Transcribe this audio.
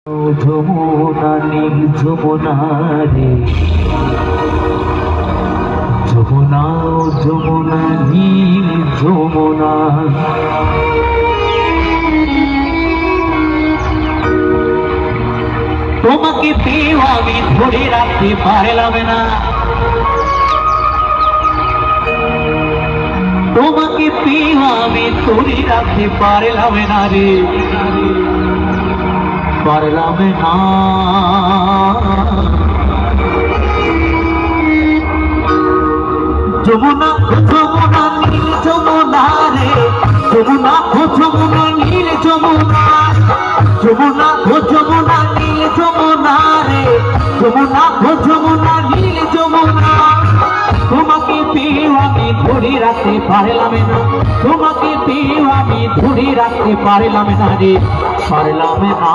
যমুনা নীল যমুনা রে যমুনা যমুনা নীল যমুনা তোমাকে পেয়েও আমি ধরে রাখতে পারলাম না, তোমাকে পেয়েও আমি ধরে রাখতে পারলাম না রে, পারলাম না। যমুনা যমুনা নীল যমুনা রে যমুনা যমুনা নীল যমুনা যমুনা যমুনা নীল যমুনা রে যমুনা যমুনা নীল যমুনা তোমাকে পেয়েও আমি ধরে রাখতে পারলাম না, তোমাকে পেয়েও আমি ধরে রাখতে পারলাম না রে, পারলাম না।